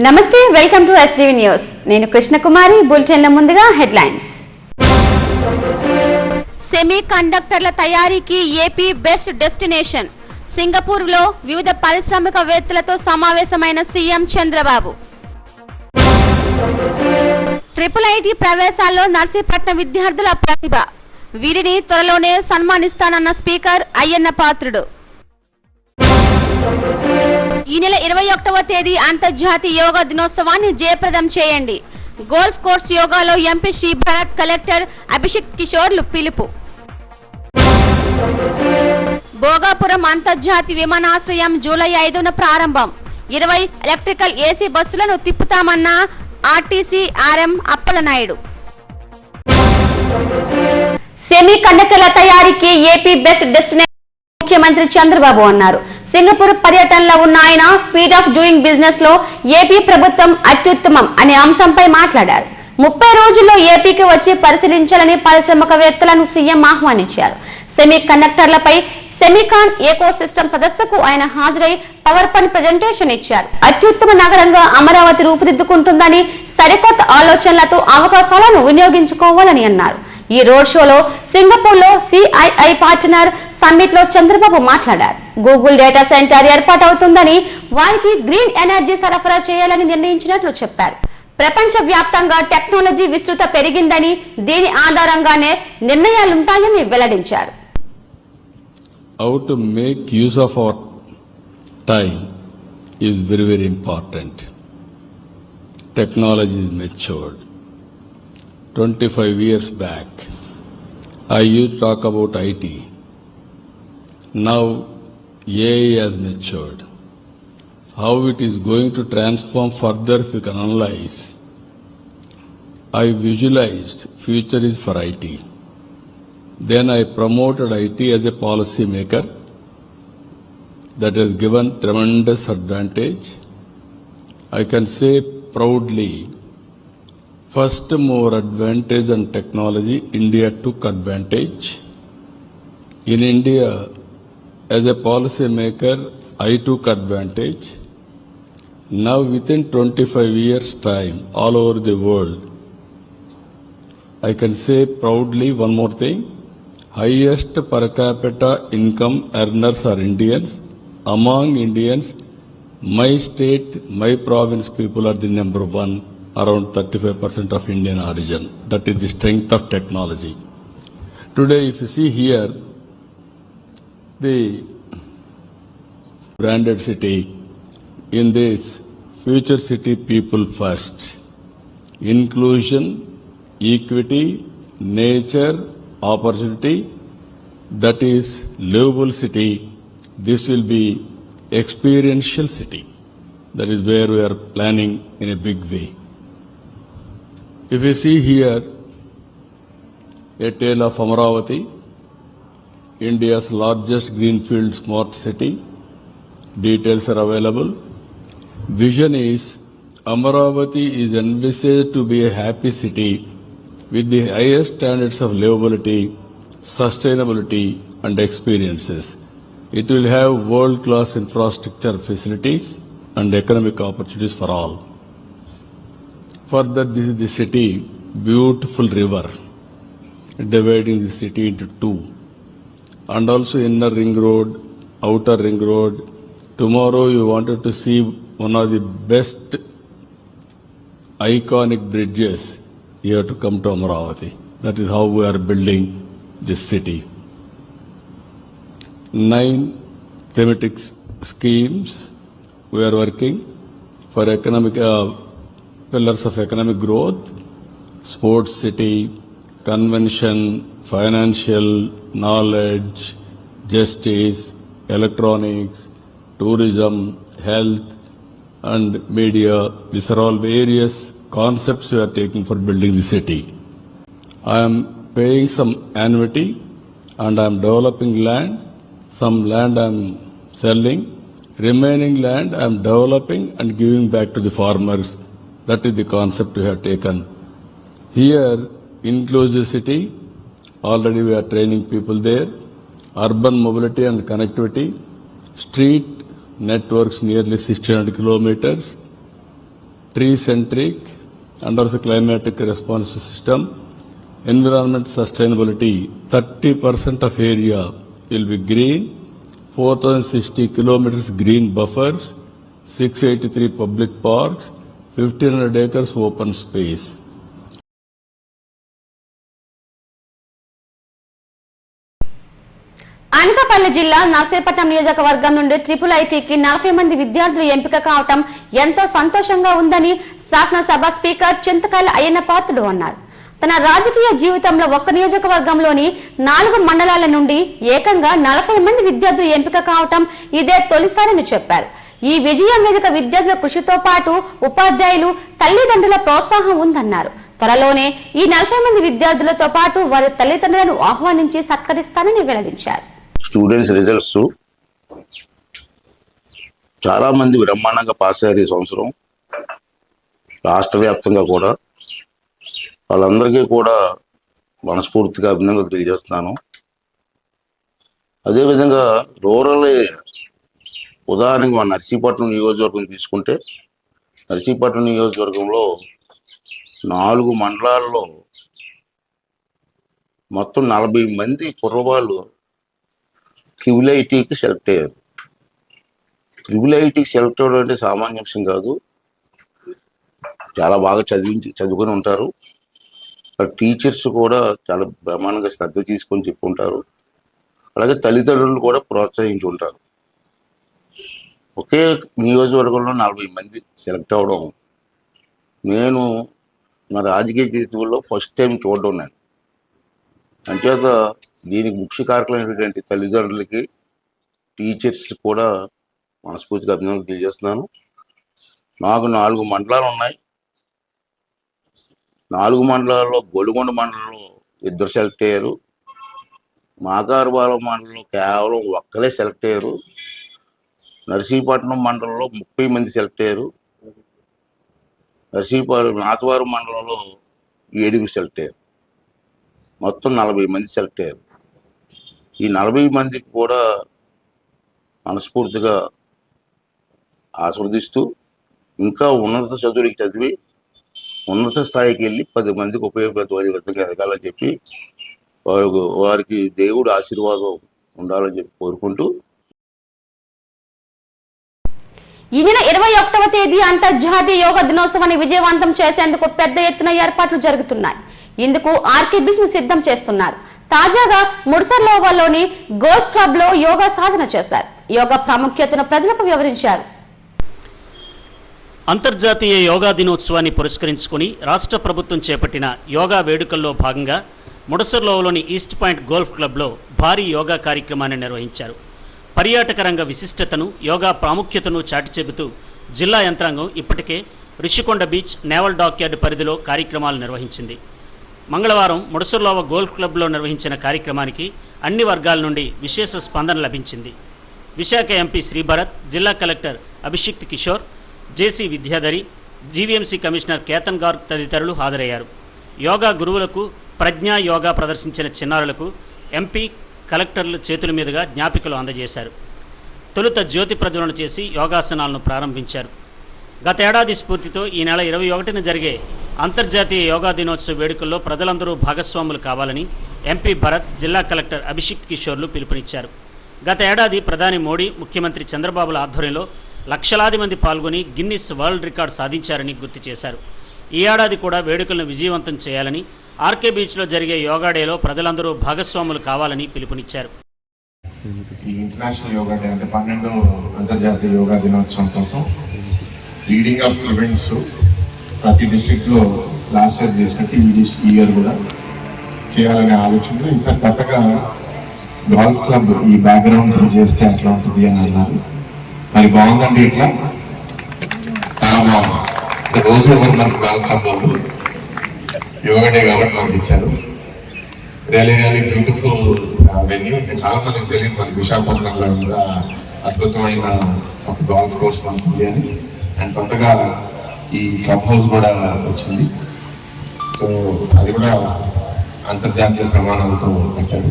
నమస్తే, welcome to STV news. నేను కృష్ణకుమారి. బులెటిన్ల ముందుగా హెడ్లైన్స్. సెమీ కండక్టర్ల తయారీకి ఏపీ బెస్ట్ డెస్టినేషన్. సింగపూర్లో వివిధ పారిశ్రామికవేత్తలతో సమావేశమైన సీఎం చంద్రబాబు. ఐఐటీ ప్రవేశాల్లో నర్సీపట్నం విద్యార్థుల ప్రతిభ. వీరిని త్వరలోనే సన్మానిస్తానన్న స్పీకర్ అయ్యన్న పాత్రుడు. ఈ నెల 21వ తేదీ అంతర్జాతీయ యోగా దినోత్సవాన్ని జయప్రదం చేయండి. గోల్ఫ్ కోర్స్ యోగాలో ఎంపీ శ్రీ భరత్, కలెక్టర్ అభిషేక్ కిషోర్లు పిలుపు. భోగాపురం అంతర్జాతీయ విమానాశ్రయం జూలై 5న ప్రారంభం. 20 ఎలక్ట్రికల్ ఏసీ బస్సులను తిప్పుతామన్న ఆర్టీసీ ఆర్ఎం అప్పలనాయుడు. సెమీ కండక్టర్ల తయారీకి ఏపీ బెస్ట్ డెస్టినేషన్ ముఖ్యమంత్రి చంద్రబాబు అన్నారు. సింగపూర్ పర్యటనలో ఉన్న ఆయన స్పీడ్ ఆఫ్ డూయింగ్ బిజినెస్ లో ఏపీ ప్రభుత్వం అత్యుత్తమం అనే అంశంపై మాట్లాడారు. 30 రోజుల్లో ఏపీకి వచ్చి పరిశీలించాలని పారిశ్రామికవేత్తలను సీఎం ఆహ్వానించారు. సెమీ కండక్టర్లపై సెమీకాన్ ఏకో సిస్టమ్ సదస్సుకు ఆయన హాజరై పవర్ పాయింట్ ప్రెజెంటేషన్ ఇచ్చారు. అత్యుత్తమ నగరంగా అమరావతి రూపుదిద్దుకుంటుందని, సరికొత్త ఆలోచనలతో అవకాశాలను వినియోగించుకోవాలని అన్నారు. ఈ రోడ్ షోలో సింగపూర్ లో సిఐఐ పార్ట్నర్ సమ్మిట్ లో చంద్రబాబు మాట్లాడారు. గూగుల్ డేటా సెంటర్ ఏర్పాటవుతుందని, వారికి గ్రీన్ ఎనర్జీ సరఫరా చేయాలని నిర్ణయించినట్లు చెప్పారు. ప్రపంచ వ్యాప్తంగా టెక్నాలజీ విస్తృత పెరిగిందని, దీని ఆధారంగానే నిర్ణయాలుంటాయని వెల్లడించారు. How to make use of our time is very, very important. Technology is matured. 25 years back, I used to talk about IT. Now, AI has matured. How it is going to transform further, if you can analyze, I visualized future is for IT. Then I promoted IT as a policy maker. That has given tremendous advantage. I can say proudly, first mover advantage on technology, India took advantage. In India, as a policy maker, I took advantage. Now within 25 years' time, all over the world, I can say proudly one more thing, highest per capita income earners are Indians. Among Indians, my state, my province people are the number one, around 35% of Indian origin. That is the strength of technology. Today, if you see here, the branded city, in this future city people first, inclusion, equity, nature, opportunity, that is livable city. This will be experiential city. That is where we are planning in a big way. If you see here, a tale of Amaravati, India's largest greenfield smart city. Details are available. Vision is Amaravati is envisaged to be a happy city with the highest standards of livability, sustainability and experiences. It will have world-class infrastructure facilities and economic opportunities for all. Further, this is the city, beautiful river, dividing the city into two. And also inner ring road, outer ring road. Tomorrow you wanted to see one of the best iconic bridges, you have to come to Amaravati. That is how we are building this city. 9 thematic schemes we are working for economic pillars of economic growth, sports city, convention, financial, knowledge, justice, electronics, tourism, health and media. These are all various concepts we are taking for building the city. I am paying some annuity and I am developing land. Some land I am selling. Remaining land I am developing and giving back to the farmers. That is the concept we have taken. Here, inclusive city, already we are training people there. Urban mobility and connectivity, street networks nearly 600 kilometers, tree-centric, under the climatic response system, environment sustainability, 30% of area will be green, 4,060 kilometers green buffers, 683 public parks, 1,500 acres open space. Anakapalli జిల్లా నర్సీపట్నం నియోజకవర్గం నుండి IIITకి 40 మంది విద్యార్థులు ఎంపిక కావటం ఎంతో సంతోషంగా ఉందని శాసనసభ స్పీకర్ చింతకాయల అయ్యన్న పాత్రుడు అన్నారు. తన రాజకీయ జీవితంలో ఒక్క నియోజకవర్గంలోని 4 మండలాల నుండి ఏకంగా 40 మంది విద్యార్థులు ఎంపిక కావటం ఇదే తొలిసారని చెప్పారు. ఈ విజయం వెనుక విద్యార్థుల కృషితో పాటు ఉపాధ్యాయులు, తల్లిదండ్రుల ప్రోత్సాహం ఉందన్నారు. త్వరలోనే ఈ 40 మంది విద్యార్థులతో పాటు వారి తల్లిదండ్రులను ఆహ్వానించి సత్కరిస్తానని వెల్లడించారు. స్టూడెంట్స్ రిజల్ట్స్ చాలా మంది బ్రహ్మాండంగా పాస్ అయ్యారు ఈ సంవత్సరం. రాష్ట్ర వ్యాప్తంగా కూడా వాళ్ళందరికీ కూడా మనస్ఫూర్తిగా అభినందనలు తెలియజేస్తున్నాను. అదేవిధంగా రూరల్ ఉదాహరణకి మన నర్సీపట్నం నియోజకవర్గం తీసుకుంటే, నర్సీపట్నం నియోజకవర్గంలో 4 మండలాల్లో మొత్తం 40 మంది కుర్రవాళ్ళు IIITకి సెలెక్ట్ అయ్యారు. IIITకి సెలెక్ట్ అవ్వడం అంటే సామాన్య విషయం కాదు. చాలా బాగా చదువుకొని ఉంటారు. టీచర్స్ కూడా చాలా బ్రహ్మాండంగా శ్రద్ధ తీసుకొని చెప్పుకుంటారు. అలాగే తల్లిదండ్రులు కూడా ప్రోత్సహించి ఉంటారు. ఒకే నియోజకవర్గంలో 40 మంది సెలెక్ట్ అవ్వడం నేను నా రాజకీయ జీవితంలో ఫస్ట్ టైం చూడడం. నేను అంచేత దీనికి ముఖ్య కారకులైనటువంటి తల్లిదండ్రులకి, టీచర్స్ కూడా మనస్ఫూర్తిగా అభినందనలు తెలియజేస్తున్నాను. నాకు 4 మండలాలు ఉన్నాయి. 4 మండలాల్లో గొలుగొండ మండలంలో 2 సెలెక్ట్ అయ్యారు. మాకారుపాలెం మండలంలో కేవలం ఒక్కలే సెలెక్ట్ అయ్యారు. నర్సీపట్నం మండలంలో 30 మంది సెలెక్ట్ అయ్యారు. నాతవరం మండలంలో 7 సెలెక్ట్ అయ్యారు. మొత్తం 40 మంది సెలెక్ట్ అయ్యారు. ఈ 40 మందికి కూడా మనస్ఫూర్తిగా ఆస్వాదిస్తూ ఇంకా ఉన్నత చదువులకి చదివి ఉన్నత స్థాయికి వెళ్ళి 10 మందికి ఉపయోగపడే విధంగా ఎదగాలని చెప్పి వారికి దేవుడు ఆశీర్వాదం ఉండాలని చెప్పి కోరుకుంటూ, ఈ నెల 21వ తేదీ అంతర్జాతీయ యోగా దినోత్సవాన్ని విజయవంతం చేసేందుకు పెద్ద ఎత్తున ఏర్పాట్లు జరుగుతున్నాయి. ఇందుకు బిజినెస్ సిద్ధం చేస్తున్నారు. తాజాగా ముడ్సర్లోవలోని గోల్ఫ్ క్లబ్ లో యోగా సాధన చేశారు. యోగా ప్రాముఖ్యతను ప్రజలకు వివరించారు. అంతర్జాతీయ యోగా దినోత్సవాన్ని పురస్కరించుకుని రాష్ట్ర ప్రభుత్వం చేపట్టిన యోగా వేడుకల్లో భాగంగా ముడసర్లోవలోని ఈస్ట్ పాయింట్ గోల్ఫ్ క్లబ్లో భారీ యోగా కార్యక్రమాన్ని నిర్వహించారు. పర్యాటక రంగ విశిష్టతను, యోగా ప్రాముఖ్యతను చాటి చెబుతూ జిల్లా యంత్రాంగం ఇప్పటికే రిషికొండ బీచ్, నేవల్ డాక్యార్డ్ పరిధిలో కార్యక్రమాలు నిర్వహించింది. మంగళవారం ముడసర్లోవ గోల్ఫ్ క్లబ్లో నిర్వహించిన కార్యక్రమానికి అన్ని వర్గాల నుండి విశేష స్పందన లభించింది. విశాఖ ఎంపీ శ్రీభరత్, జిల్లా కలెక్టర్ అభిషిక్త్ కిషోర్, జేసీ విద్యాధరి, జీవీఎంసీ కమిషనర్ కేతన్ గార్గ్ తదితరులు హాజరయ్యారు. యోగా గురువులకు, ప్రజ్ఞా యోగా ప్రదర్శించిన చిన్నారులకు ఎంపీ, కలెక్టర్ల చేతుల మీదుగా జ్ఞాపికలు అందజేశారు. తొలుత జ్యోతి ప్రజ్వలన చేసి యోగాసనాలను ప్రారంభించారు. గత ఏడాది స్ఫూర్తితో ఈ నెల 21న జరిగే అంతర్జాతీయ యోగా దినోత్సవ వేడుకల్లో ప్రజలందరూ భాగస్వాములు కావాలని ఎంపీ భరత్, జిల్లా కలెక్టర్ అభిషిక్త్ కిషోర్లు పిలుపునిచ్చారు. గత ఏడాది ప్రధాని మోడీ, ముఖ్యమంత్రి చంద్రబాబుల ఆధ్వర్యంలో లక్షలాది మంది పాల్గొని గిన్నిస్ వరల్డ్ రికార్డు సాధించారని గుర్తు చేశారు. ఈ ఏడాది కూడా వేడుకలను విజయవంతం చేయాలని, ఆర్కే బీచ్లో జరిగే యోగా డేలో ప్రజలందరూ భాగస్వాములు కావాలని పిలుపునిచ్చారు. ఈ ఇంటర్నేషనల్ యోగా డే అంటే 12వ అంతర్జాతీయ యోగా దినోత్సవం కోసం లీడింగ్ అప్ ఈవెంట్స్ ప్రతి డిస్ట్రిక్ట్లో లాస్ట్ ఇయర్ చేసినట్టు ఈ ఇయర్ కూడా చేయాలనే ఆలోచనలో ఈసారి కొత్తగా గోల్ఫ్ క్లబ్ ఈ బ్యాక్గ్రౌండ్ త్రూ చేస్తే ఎట్లా ఉంటుంది అని అన్నారు. మరి బాగుందండి, ఇట్లా చాలా బాగుంది. రోజు మనకు గోల్ఫ్ క్లబ్ వాళ్ళు యోగా డే కాబట్టి మనకి ఇచ్చారు. Really beautiful venue. ఇంకా చాలా మందికి తెలియదు మనకి విశాఖపట్నంలో కూడా అద్భుతమైన ఒక గోల్ఫ్ కోర్స్ మనకు ఉంది అని. అండ్ కొత్తగా ఈ క్లబ్ హౌస్ కూడా వచ్చింది. సో అది కూడా అంతర్జాతీయ ప్రమాణాలతో పెట్టారు.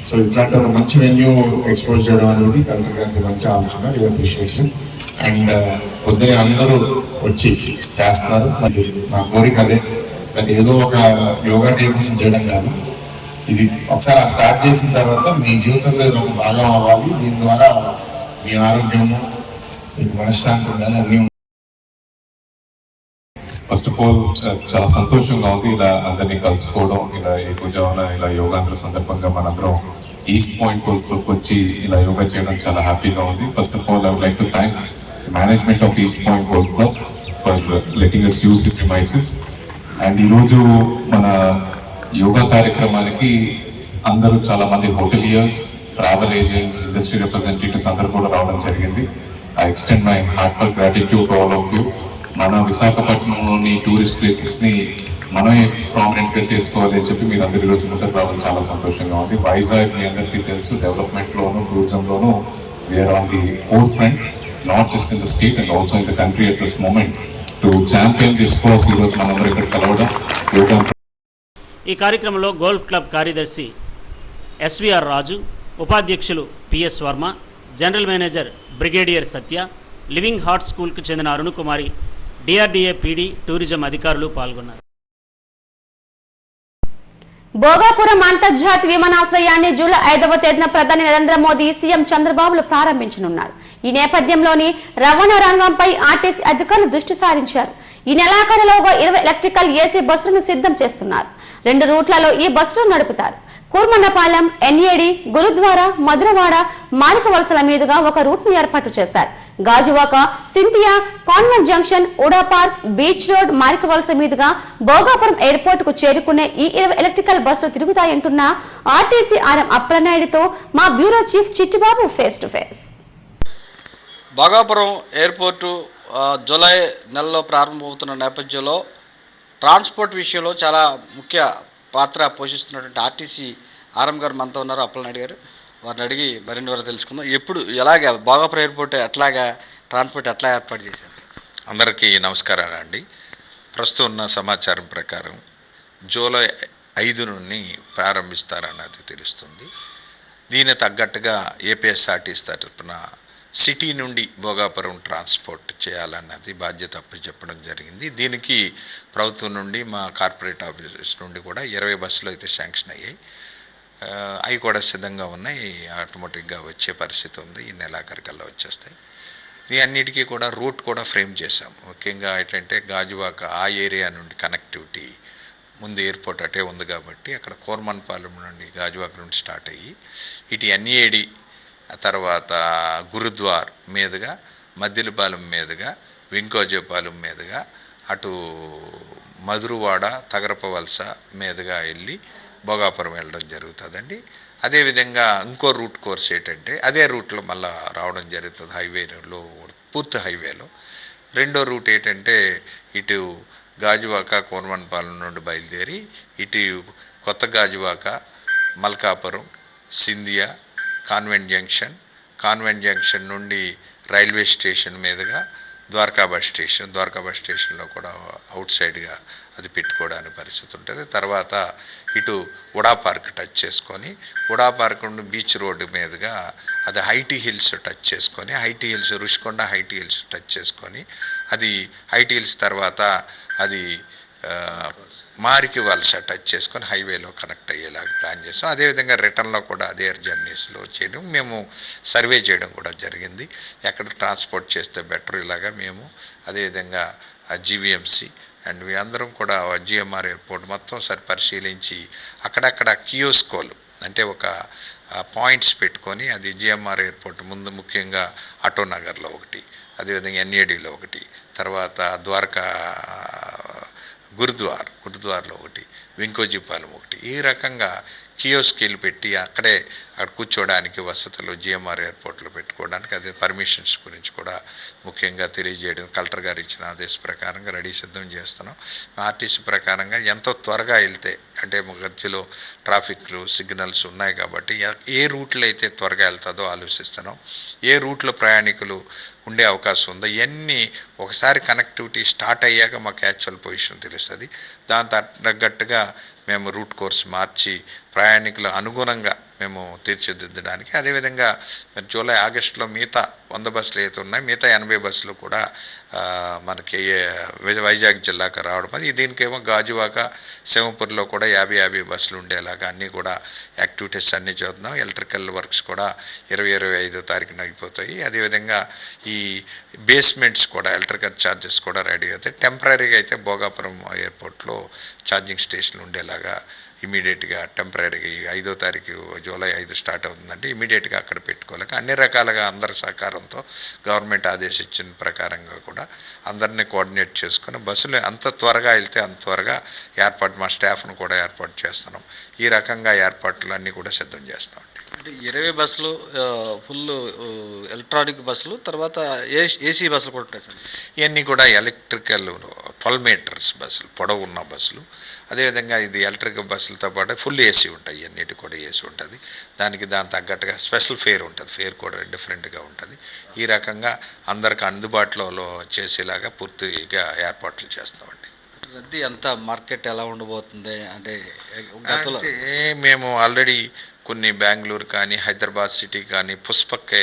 సో ఇట్లాంటి ఒక మంచి వెన్యూ ఎక్స్పోజ్ చేయడం అనేది కలెక్టర్ గారికి మంచి ఆలోచన. అప్రిషియేట్. అండ్ పొద్దునే అందరూ వచ్చి చేస్తున్నారు. మరి నా కోరిక అదే, మరి ఏదో ఒక యోగా డే కోసం చేయడం కాదు, ఇది ఒకసారి స్టార్ట్ చేసిన తర్వాత మీ జీవితంలో ఏదో ఒక భాగం అవ్వాలి. దీని ద్వారా మీ ఆరోగ్యము, మీకు మనశ్శాంతి ఉండాలి, అన్నీ. ఫస్ట్ ఆఫ్ ఆల్ చాలా సంతోషంగా ఉంది ఇలా అందరినీ కలుసుకోవడం, ఇలా ఎక్కువజామున ఇలా యోగాంధ్ర సందర్భంగా మనందరం ఈస్ట్ పాయింట్ గోల్ఫ్ క్లబ్కి వచ్చి ఇలా యోగా చేయడం చాలా హ్యాపీగా ఉంది. First of all I would like to thank management of east point golf club for letting us use the premises. And ఈరోజు మన యోగా కార్యక్రమానికి అందరూ చాలా మంది hoteliers, travel agents, industry representatives అందరూ కూడా రావడం జరిగింది. I extend my heartful gratitude to all of you. మన విశాఖపట్నంలోని టూరిస్ట్ ప్లేసెస్ని మనమే ప్రామినెంట్గా చేసుకోవాలి అని చెప్పి మీరు అందరి రోజు ముందుకు రావడం చాలా సంతోషంగా ఉంది. వైజాగ్ మీ అందరికీ తెలుసు, డెవలప్మెంట్లోను టూరిజంలోను we're on the forefront, not just in the state and also in the country at this moment to champion this cause. ఈరోజు మనందరూ ఇక్కడ కలవడం యోగా. ఈ కార్యక్రమంలో గోల్ఫ్ క్లబ్ కార్యదర్శి ఎస్విఆర్ రాజు, ఉపాధ్యక్షులు PS Varma, general manager brigadier Satya, living heart స్కూల్కు చెందిన అరుణకుమారి, డిఆర్డీఏ పీడీ, టూరిజం అధికారులు పాల్గొన్నారు. భోగాపురం అంతర్జాతీయ విమానాశ్రయాన్ని జూలై 5వ తేదీన ప్రధాని నరేంద్ర మోదీ, సీఎం చంద్రబాబులు ప్రారంభించనున్నారు. ఈ నేపథ్యంలోని రవాణా రంగంపై ఆర్టీసీ అధికారులు దృష్టి సారించారు. ఈ నెలాఖరులోగా 20 ఎలక్ట్రికల్ ఏసీ బస్సులను సిద్ధం చేస్తున్నారు. 2 రూట్లలో ఈ బస్సులు నడుపుతారు. కూర్మన్నపాలెం, ఎన్ఏడి, గురుద్వారా, మధురవాడ, మాలిక వలసల మీదుగా ఒక రూట్ ను ఏర్పాటు చేశారు. గాజువాక, సింథియా, కాన్వెంట్ జంక్షన్, ఉడా పార్క్, బీచ్ రోడ్, మాలిక వలస మీదుగా భోగాపురం ఎయిర్పోర్ట్ కు చేరుకునే ఈ 20 ఎలక్ట్రికల్ బస్సులు తిరుగుతాయంటున్న ఆర్టీసీ ఆర్ఎం అప్పలనాయుడుతో మా bureau chief Chittibabu face to face. Bhogapuram airport July నెలలో ప్రారంభమవుతున్న నేపథ్యంలో ట్రాన్స్పోర్ట్ విషయంలో చాలా ముఖ్య పాత్ర పోషిస్తున్నటువంటి ఆర్టీసీ ఆర్ఎం గారు మనతో ఉన్నారు, అప్పలనాయుడు గారు. వారిని అడిగి మరిన్ని వరకు తెలుసుకుందాం. ఎలాగా భోగాపురం ఎయిర్పోర్ట్ ఎట్లాగా ట్రాన్స్పోర్ట్ ఎట్లా ఏర్పాటు చేశారు? అందరికీ నమస్కారాలు అండి. ప్రస్తుతం ఉన్న సమాచారం ప్రకారం జూలై 5 నుండి ప్రారంభిస్తారన్నది తెలుస్తుంది. దీని తగ్గట్టుగా ఏపీఎస్ఆర్టీసీ తరఫున సిటీ నుండి భోగాపురం ట్రాన్స్పోర్ట్ చేయాలన్నది బాధ్యత అప్పచెప్పడం జరిగింది. దీనికి ప్రభుత్వం నుండి మా కార్పొరేట్ ఆఫీసెస్ నుండి కూడా 20 బస్సులు అయితే శాంక్షన్ అయ్యాయి. అవి కూడా సిద్ధంగా ఉన్నాయి, ఆటోమేటిక్గా వచ్చే పరిస్థితి ఉంది. ఈ నెలాఖరికల్లా వచ్చేస్తాయి. ఈ అన్నిటికీ కూడా రూట్ కూడా ఫ్రేమ్ చేశాం. ముఖ్యంగా ఏంటంటే గాజువాక ఆ ఏరియా నుండి కనెక్టివిటీ ముందు ఎయిర్పోర్ట్ అటే ఉంది కాబట్టి అక్కడ కోర్మన్పాలెం నుండి గాజువాక నుండి స్టార్ట్ అయ్యి ఇటు ఎన్ఏడి, తర్వాత గురుద్వార్ మీదుగా, మద్దిలపాలెం మీదుగా, వెంకోజపాలెం మీదుగా అటు మధురవాడ, తగరపవలస మీదుగా వెళ్ళి భోగాపురం వెళ్ళడం జరుగుతుందండి. అదేవిధంగా ఇంకో రూట్ కోర్స్ ఏంటంటే అదే రూట్లో మళ్ళీ రావడం జరుగుతుంది. హైవేలో, పూర్తి హైవేలో. రెండో రూట్ ఏంటంటే ఇటు గాజువాక, కోర్మన్పాలెం నుండి బయలుదేరి ఇటు కొత్త గాజువాక, మల్కాపురం, సింధియా, కాన్వెంట్ జంక్షన్ నుండి రైల్వే స్టేషన్ మీదుగా ద్వారకా బస్ స్టేషన్లో కూడా అవుట్ సైడ్గా అది పెట్టుకోవడానికి పరిస్థితి ఉంటుంది. తర్వాత ఇటు ఉడా పార్క్ టచ్ చేసుకొని, ఉడా పార్క్ నుండి బీచ్ రోడ్డు మీదుగా అది హైటీ హిల్స్ టచ్ చేసుకొని, రుషికొండ హైటీ హిల్స్ టచ్ చేసుకొని, అది హైటీ హిల్స్ తర్వాత అది మారికి వలస టచ్ చేసుకొని హైవేలో కనెక్ట్ అయ్యేలాగా ప్లాన్ చేస్తాం. అదేవిధంగా రిటర్న్లో కూడా అదే జర్నీస్లో చేయడం, మేము సర్వే చేయడం కూడా జరిగింది. ఎక్కడ ట్రాన్స్పోర్ట్ చేస్తే బెటర్ ఇలాగా మేము. అదేవిధంగా జీవీఎంసీ అండ్ అందరం కూడా జిఎంఆర్ ఎయిర్పోర్ట్ మొత్తం పరిశీలించి అక్కడక్కడ కియోస్కోలు అంటే ఒక పాయింట్స్ పెట్టుకొని, అది జిఎంఆర్ ఎయిర్పోర్ట్ ముందు ముఖ్యంగా ఆటోనగర్లో ఒకటి, అదేవిధంగా ఎన్ఏడిలో ఒకటి, తర్వాత గురుద్వార్లో ఒకటి, వెంకోజీపాలెం ఒకటి, ఈ రకంగా కియోస్కీలు పెట్టి అక్కడ కూర్చోవడానికి వసతులు జిఎంఆర్ ఎయిర్పోర్ట్లో పెట్టుకోవడానికి, అదే పర్మిషన్స్ గురించి కూడా ముఖ్యంగా తెలియజేయడం, కలెక్టర్ గారు ఇచ్చిన ఆదేశ ప్రకారంగా సిద్ధం చేస్తున్నాం. ఆర్టీసీ ప్రకారంగా ఎంతో త్వరగా వెళ్తే, అంటే మధ్యలో ట్రాఫిక్లు సిగ్నల్స్ ఉన్నాయి కాబట్టి ఏ రూట్లో అయితే త్వరగా వెళ్తుందో ఆలోచిస్తున్నాం. ఏ రూట్లో ప్రయాణికులు ఉండే అవకాశం ఉందో ఇవన్నీ ఒకసారి కనెక్టివిటీ స్టార్ట్ అయ్యాక మాకు యాక్చువల్ పొజిషన్ తెలుస్తుంది. దాని తగ్గట్టుగా మేము రూట్ కోర్స్ మార్చి ప్రయాణికుల అనుగుణంగా మేము తీర్చిదిద్దడానికి, అదేవిధంగా జూలై ఆగస్టులో మిగతా 100 బస్సులు అయితే ఉన్నాయి, మిగతా 80 బస్సులు కూడా మనకి వైజాగ్ జిల్లాకు రావడం. అది దీనికేమో గాజువాక, సింహపూర్లో కూడా 50 బస్సులు ఉండేలాగా అన్నీ కూడా యాక్టివిటీస్ అన్నీ చూద్దాం. ఎలక్ట్రికల్ వర్క్స్ కూడా 25 తారీఖున అయిపోతాయి. అదేవిధంగా ఈ బేస్మెంట్స్ కూడా ఎలక్ట్రికల్ ఛార్జెస్ కూడా రెడీ అవుతాయి. టెంపరీగా అయితే భోగాపురం ఎయిర్పోర్ట్లో ఛార్జింగ్ స్టేషన్లు ఉండేలాగా ఇమీడియట్గా టెంపరీగా 5వ తారీఖు జూలై 5 స్టార్ట్ అవుతుందంటే ఇమీడియట్గా అక్కడ పెట్టుకోలేక అన్ని రకాలుగా అందరి సహకారంతో గవర్నమెంట్ ఆదేశించిన ప్రకారంగా కూడా అందరినీ కోఆర్డినేట్ చేసుకుని బస్సులు అంత త్వరగా వెళ్తే అంత త్వరగా మా స్టాఫ్ను కూడా ఏర్పాటు చేస్తున్నాం. ఈ రకంగా ఏర్పాట్లు అన్నీ కూడా సిద్ధం చేస్తామండి. అంటే 20 బస్సులు ఫుల్ ఎలక్ట్రానిక్ బస్సులు, తర్వాత ఏసీ బస్సులు కూడా ఉంటాయి సార్. ఇవన్నీ కూడా ఎలక్ట్రికల్ 12 మీటర్స్ బస్సులు, పొడవు ఉన్న బస్సులు. అదేవిధంగా ఇది ఎలక్ట్రికల్ బస్సులతో పాటు ఫుల్ ఏసీ ఉంటాయి. ఇవన్నిటి కూడా ఏసీ ఉంటుంది. దాని తగ్గట్టుగా స్పెషల్ ఫేర్ ఉంటుంది. ఫేర్ కూడా డిఫరెంట్గా ఉంటుంది. ఈ రకంగా అందరికి అందుబాటులో చేసేలాగా పూర్తిగా ఏర్పాట్లు చేస్తామండి. రద్దీ ఎంత, మార్కెట్ ఎలా ఉండబోతుంది అంటే గతంలో? మేము ఆల్రెడీ కొన్ని బెంగళూరు కానీ, హైదరాబాద్ సిటీ కానీ, పుష్పక్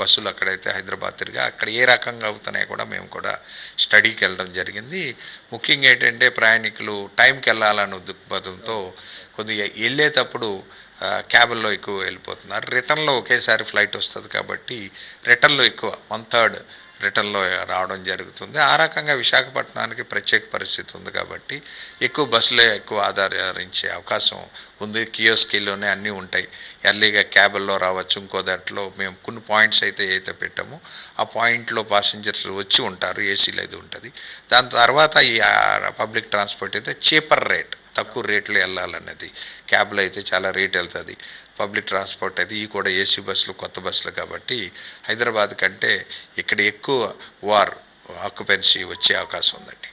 బస్సులు అక్కడైతే హైదరాబాద్ తిరిగి అక్కడ ఏ రకంగా అవుతున్నాయో కూడా మేము కూడా స్టడీకి వెళ్ళడం జరిగింది. ముఖ్యంగా ఏంటంటే ప్రయాణికులు టైంకి వెళ్ళాలనే దృక్పథంతో కొద్దిగా వెళ్ళేటప్పుడు క్యాబుల్లో ఎక్కువ వెళ్ళిపోతున్నారు. రిటర్న్లో ఒకేసారి ఫ్లైట్ వస్తుంది కాబట్టి రిటర్న్లో ఎక్కువ 1/3 రిటర్న్లో రావడం జరుగుతుంది. ఆ రకంగా విశాఖపట్నానికి ప్రత్యేక పరిస్థితి ఉంది కాబట్టి ఎక్కువ బస్సులే ఎక్కువ ఆధారించే అవకాశం ఉంది. కియోస్కీలోనే అన్నీ ఉంటాయి. ఎర్లీగా క్యాబుల్లో రావచ్చు. ఇంకో దాంట్లో మేము కొన్ని పాయింట్స్ అయితే పెట్టామో ఆ పాయింట్లో పాసింజర్స్ వచ్చి ఉంటారు. ఏసీలో అది ఉంటుంది. దాని తర్వాత ఈ పబ్లిక్ ట్రాన్స్పోర్ట్ అయితే చీపర్ రేట్, తక్కువ రేట్లు వెళ్ళాలన్నది. క్యాబ్లో అయితే చాలా రేట్ వెళ్తుంది. పబ్లిక్ ట్రాన్స్పోర్ట్ అయితే ఈ కూడా ఏసీ బస్సులు, కొత్త బస్సులు కాబట్టి హైదరాబాద్ కంటే ఇక్కడ ఎక్కువ ఆక్యుపెన్సీ వచ్చే అవకాశం ఉందండి.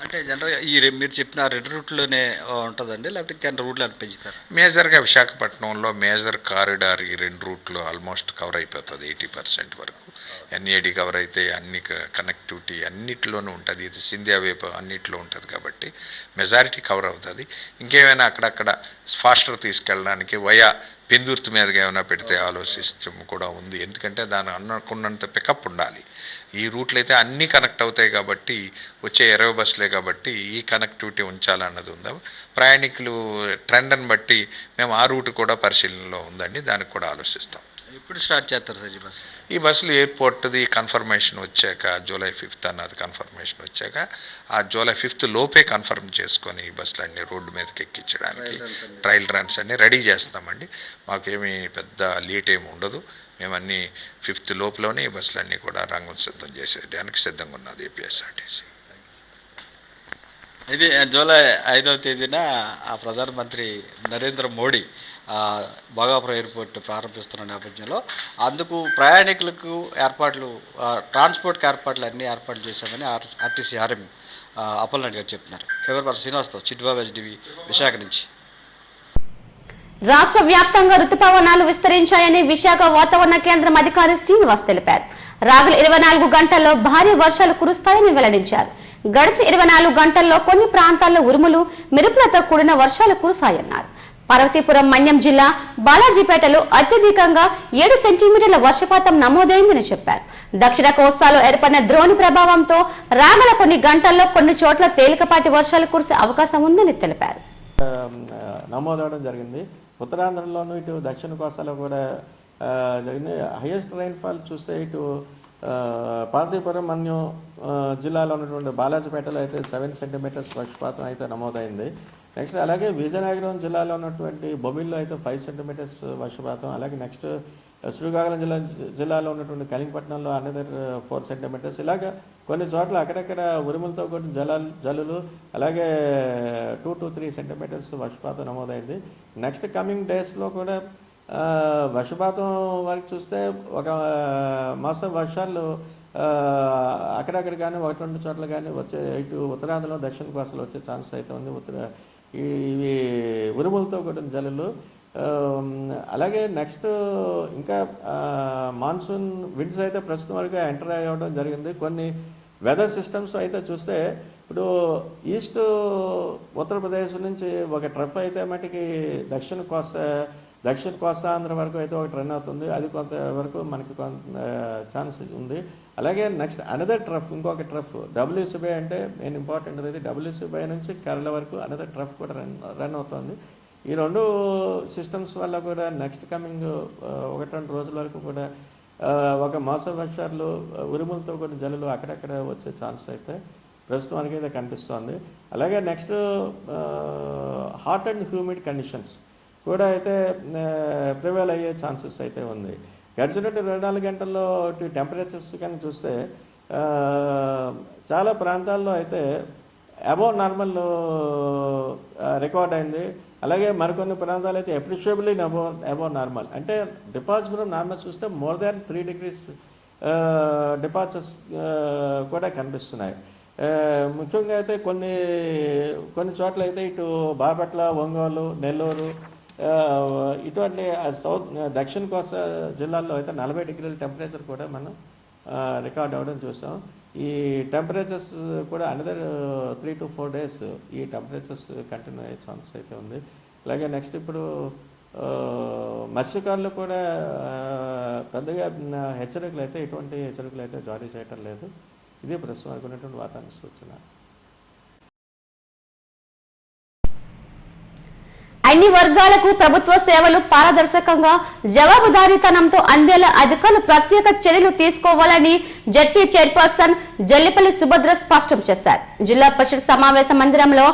అంటే జనరల్గా మీరు చెప్పిన 2 రూట్లోనే ఉంటుందండి, లేకపోతే ఇంకా రూట్లు అని పెంచుతారు? మేజర్గా విశాఖపట్నంలో మేజర్ కారిడార్ ఈ 2 రూట్లు ఆల్మోస్ట్ కవర్ అయిపోతుంది 80% వరకు. ఎన్ఏడి కవర్ అయితే అన్ని కనెక్టివిటీ అన్నిట్లోనూ ఉంటుంది. ఇది సింధియా వైపు అన్నిట్లో ఉంటుంది కాబట్టి మెజారిటీ కవర్ అవుతుంది. ఇంకేమైనా అక్కడక్కడ ఫాస్టర్ తీసుకెళ్ళడానికి వయా పెందుర్తి మీదగా ఏమైనా పెడితే ఆలోచిస్తాం కూడా ఉంది. ఎందుకంటే దాని అనుకున్నంత పికప్ ఉండాలి. ఈ రూట్లు అయితే అన్నీ కనెక్ట్ అవుతాయి కాబట్టి వచ్చే 20 బస్సులే కాబట్టి ఈ కనెక్టివిటీ ఉంచాలన్నది ఉందా. ప్రయాణికులు ట్రెండ్ని బట్టి మేము ఆ రూట్ కూడా పరిశీలనలో ఉందండి. దానికి కూడా ఆలోచిస్తాం. ఎప్పుడు స్టార్ట్ చేస్తారు సార్ ఈ బస్సు? ఈ బస్సులు ఎయిర్పోర్ట్ది కన్ఫర్మేషన్ వచ్చాక జూలై 5 అన్నది కన్ఫర్మేషన్ వచ్చాక ఆ జూలై 5 లోపే కన్ఫర్మ్ చేసుకొని ఈ బస్సులు అన్నీ రోడ్డు మీదకి ఎక్కించడానికి ట్రయల్ రన్స్ అన్నీ రెడీ చేస్తామండి. మాకేమీ పెద్ద లేట్ ఏమి ఉండదు. మేము అన్నీ 5 లోపలనే ఈ బస్సులన్నీ కూడా రంగం సిద్ధం చేసేయడానికి సిద్ధంగా ఉన్నది ఏపీఎస్ఆర్టీసీ. ఇది జూలై 5వ తేదీన ప్రధానమంత్రి నరేంద్ర మోడీ భోగాపురం ఎయిర్పోర్ట్ ప్రారంభిస్తున్న నేపథ్యంలో అందుకు ప్రయాణికులకు ట్రాన్స్పోర్ట్కి అన్ని ఏర్పాట్లు చేశామని ఆర్టీసీ ఆర్ఎం అప్పలనాయుడు గారు చెప్తున్నారు. కెమెరా శ్రీనివాస్తో చిట్బాబు హెచ్డివి విశాఖ నుంచి. రాష్ట్ర వ్యాప్తంగా రుతుపవనాలు విస్తరించాయని విశాఖ వాతావరణ కేంద్రం అధికారి శ్రీనివాస్ తెలిపారు. రాగల 24 గంటల్లో భారీ వర్షాలు కురుస్తాయని వెల్లడించారు. గడిచిన 24 గంటల్లో కొన్ని ప్రాంతాల్లో ఉరుములు, మెరుపులతో కూడిన వర్షాలు కురుస్తాయన్నారు. పార్వతీపురం, మన్యం జిల్లా బాలాజీపేటలో అత్యధికంగా 7 సెంటీమీటర్ల వర్షపాతం నమోదైందని చెప్పారు. దక్షిణ కోస్తాలో ఏర్పడిన ద్రోణి ప్రభావంతో రాగల కొన్ని గంటల్లో కొన్ని చోట్ల తేలికపాటి వర్షాలు కురిసే అవకాశం ఉందని తెలిపారు. నమోదవడం జరిగింది. ఉత్తరాంధ్రలోనూ ఇటు దక్షిణ కోస్తాలో కూడా జరిగింది. హైయెస్ట్ రైన్ఫాల్ చూస్తే ఇటు పార్వతీపురం, మన్యం జిల్లాలో ఉన్నటువంటి బాలాజీపేటలో అయితే 7 సెంటీమీటర్స్ వర్షపాతం అయితే నమోదైంది. నెక్స్ట్ అలాగే విజయనగరం జిల్లాలో ఉన్నటువంటి బొమిల్లో అయితే 5 సెంటీమీటర్స్ వర్షపాతం. అలాగే నెక్స్ట్ శ్రీకాకుళం జిల్లాలో ఉన్నటువంటి కలింగపట్నంలో అనదర్ 4 సెంటీమీటర్స్. ఇలాగ కొన్ని చోట్ల అక్కడక్కడ ఉరుములతో కూడిన జల్లులు అలాగే 2 to 3 సెంటీమీటర్స్ వర్షపాతం నమోదైంది. నెక్స్ట్ కమింగ్ డేస్లో కూడా వర్షపాతం వరకు చూస్తే ఒక మాసం వర్షాలు అక్కడక్కడ కానీ 1-2 చోట్ల కానీ వచ్చే ఇటు ఉత్తరాంధ్రలో దక్షిణ కోస్తాలో వచ్చే ఛాన్స్ అయితే ఉంది. ఇవి ఉరుములతో కూడిన జల్లులు. అలాగే నెక్స్ట్ ఇంకా మాన్సూన్ విండ్స్ అయితే ప్రస్తుతం వరకు ఎంటర్ అవ్వడం జరిగింది. కొన్ని వెదర్ సిస్టమ్స్ అయితే చూస్తే ఇప్పుడు ఈస్ట్ ఉత్తరప్రదేశ్ నుంచి ఒక ట్రఫ్ అయితే మటుకి దక్షిణ కోస్తాంధ్ర వరకు అయితే ఒకటి రన్ అవుతుంది. అది కొంతవరకు మనకి కొంత ఛాన్స్ ఉంది. అలాగే నెక్స్ట్ అనదర్ ట్రఫ్, ఇంకొక ట్రఫ్ WCB అంటే మెయిన్ ఇంపార్టెంట్. అది WCB నుంచి కేరళ వరకు అనదర్ ట్రఫ్ కూడా రన్ అవుతుంది. ఈ రెండు సిస్టమ్స్ వల్ల కూడా నెక్స్ట్ కమింగ్ 1-2 రోజుల వరకు కూడా ఒక మోస్తరు వర్షాలు, ఉరుములతో కూడా జల్లులు అక్కడక్కడ వచ్చే ఛాన్స్ అయితే ప్రస్తుతం మనకైతే కనిపిస్తోంది. అలాగే next hot and humid conditions కూడా అయితే ప్రివేల్ అయ్యే ఛాన్సెస్ అయితే ఉంది. గడిచిన 24 గంటల్లో టెంపరేచర్స్ కానీ చూస్తే చాలా ప్రాంతాల్లో అయితే అబోవ్ నార్మల్ రికార్డ్ అయింది. అలాగే మరికొన్ని ప్రాంతాలు అయితే అప్రిషియబుల్లీ అబోవ్ నార్మల్, అంటే డిపార్చర్ ఫ్రమ్ నార్మల్ చూస్తే మోర్ దాన్ 3 degrees డిపార్చర్స్ కూడా కనిపిస్తున్నాయి. ముఖ్యంగా అయితే కొన్ని చోట్ల అయితే ఇటు బాపట్ల, ఒంగోలు, నెల్లూరు ఇటువంటి దక్షిణ కోస్తా జిల్లాల్లో అయితే 40 degrees టెంపరేచర్ కూడా మనం రికార్డ్ అవ్వడం చూసాం. ఈ టెంపరేచర్స్ కూడా అనదర్ 3 to 4 days ఈ టెంపరేచర్స్ కంటిన్యూ అయ్యే ఛాన్స్ అయితే ఉంది. అలాగే నెక్స్ట్ ఇప్పుడు మత్స్యకారులు కూడా పెద్దగా హెచ్చరికలు అయితే ఎటువంటి హెచ్చరికలు అయితే జారీ చేయటం లేదు. ఇది ప్రస్తుతం అనుకున్నటువంటి వాతావరణ సూచన. అన్ని వర్గాలకు ప్రభుత్వ సేవలు పారదర్శకంగా జవాబుదారీతనంతో అందేలా అధికారులు ప్రత్యేక చర్యలు తీసుకోవాలని జడ్పీ చైర్పర్సన్ జల్లిపల్లి సుభద్ర స్పష్టం చేశారు. జిల్లా పరిషత్ సమావేశ మందిరంలో